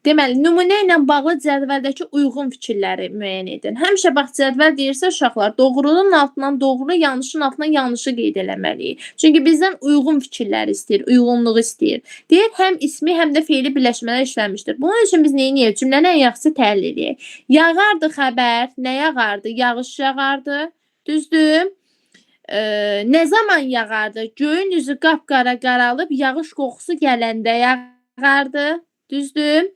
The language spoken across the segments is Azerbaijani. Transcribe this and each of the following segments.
Deməli, nümunə ilə bağlı cədvəldəki uyğun fikirləri müəyyən edin. Həmişə bax cədvəl deyirsə uşaqlar, doğrunun altından doğru, yanlışın altından yanlışı qeyd eləməliyik. Çünki bizdən uyğun fikirləri istəyir, uyğunluğu istəyir. Deyir, həm ismi, həm də feili birləşmələr işlənmişdir. Bunun üçün biz nə edək? Cümləni ən yaxşısı təhlil edək. Yağardı xəbər, nə yağardı? Yağış yağardı. Düzdür? Nə zaman yağardı? Göyün üzü qapqara qaralıb, yağış qoxusu gələndə yağardı. Düzdür?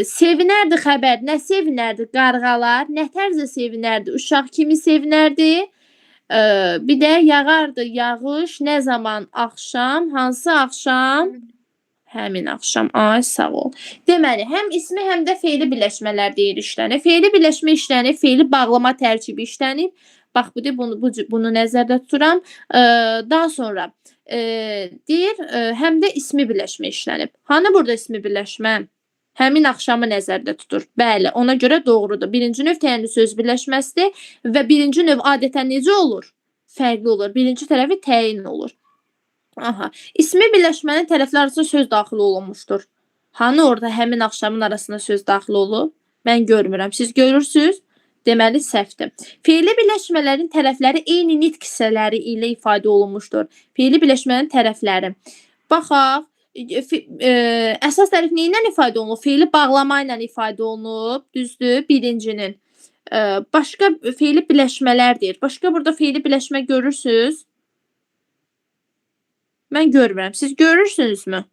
Sevinərdi xəbər, nə sevinərdi? Qarğalar, nə tərzdə sevinərdi? Uşaq kimi sevinərdi? Bir də yağardı yağış, nə zaman? Axşam, hansı axşam? Həmin axşam. Ay, sağ ol. Deməli, həm ismi, həm də feili birləşmələr deyir işlənir. Feili birləşmə işlənir, feili bağlama tərkibi işlənir. Bax, bunu nəzərdə tuturam. Daha sonra deyir, həm də ismi birləşmə işlənib. Hani burada ismi birləşmə? Həmin axşamı nəzərdə tutur. Bəli, ona görə doğrudur. Birinci növ təyinli söz birləşməsidir və birinci növ adətən necə olur? Fərqli olur. Birinci tərəfi təyin olur. Aha. İsmi birləşmənin tərəflər arasında söz daxil olunmuşdur. Hani orada həmin axşamın arasında söz daxil olub? Mən görmürəm. Siz görürsünüz? Deməli, səhvdir. Feili birləşmələrin tərəfləri eyni nitq hissələri ilə ifadə olunmuşdur. Feili birləşmənin tərəfləri. Baxaq, əsas tərəf nə ilə ifadə olunub? Feili bağlama ilə ifadə olunub, düzdür, birincinin. Başqa feili birləşmələr deyir. Başqa burada feili birləşmə görürsünüz? Mən görmürəm. Siz görürsünüzmü?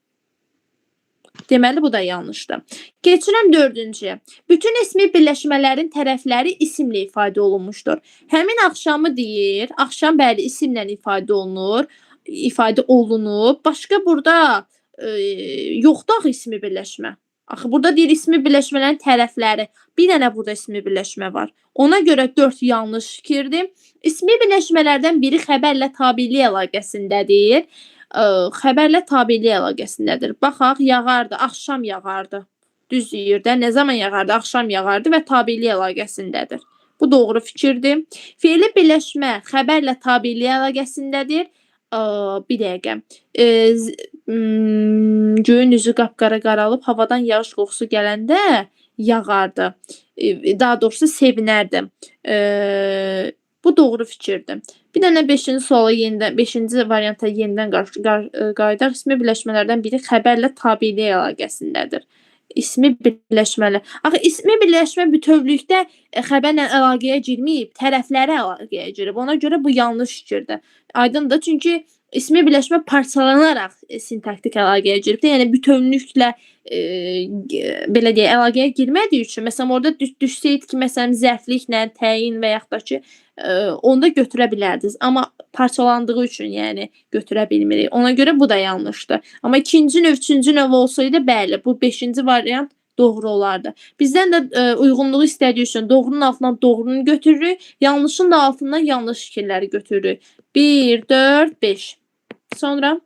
Deməli, bu da yanlışdır. Keçirəm dördüncüyə. Bütün ismi birləşmələrin tərəfləri isimlə ifadə olunmuşdur. Həmin axşamı deyir. Axşam bəli isimlə ifadə olunur. İfadə olunub. Başqa burada yoxdur axı ismi birləşmə. Axı burada deyir ismi birləşmələrin tərəfləri. Bir dənə burada ismi birləşmə var. Ona görə 4 yanlış fikirdir. İsmi birləşmələrdən biri xəbərlə tabelilik əlaqəsindədir. Xəbərlə tabelilik əlaqəsindədir. Baxaq, yağardı, axşam yağardı. Düz deyir də, nə zaman yağardı? Axşam yağardı və tabelilik əlaqəsindədir. Bu doğru fikirdir. Feili birləşmə xəbərlə tabelilik əlaqəsindədir. Bir dəqiqə. Göyün üzü qapqara qaralıb, havadan yağış qoxusu gələndə yağardı. Daha doğrusu sevinərdi. Bu doğru fikirdir. Bir dənə 5-ci suala yenidən, 5-ci varianta yenidən qayıdaq. İsmi birləşmələrdən biri xəbərlə tabelilik əlaqəsindədir. İsmi birləşməli. Axı ismi birləşmə bütövlükdə xəbərlə əlaqəyə girməyib, tərəfləri əlaqəyə girib. Ona görə bu yanlış fikirdir. Aydındır? Çünki ismi birləşmə parçalanaraq sintaktik əlaqəyə giribdir. Yəni bütövlüklə belə deyək, əlaqəyə girmədiyi üçün, məsələn, orada düşsəydi ki, məsələn, zərfliklə, təyin və yaxud da ki, onda götürə bilərdiniz. Amma parçalandığı üçün, yəni, götürə bilmirik. Ona görə bu da yanlışdır. Amma ikinci növ, üçüncü növ olsaydı, bəli, bu 5-ci variant doğru olardı. Bizdən də uyğunluğu istədiyi üçün doğrunun altından doğrunu götürürük, yanlışın da altından yanlış fikirləri götürürük. 1, 4, 5. Sonra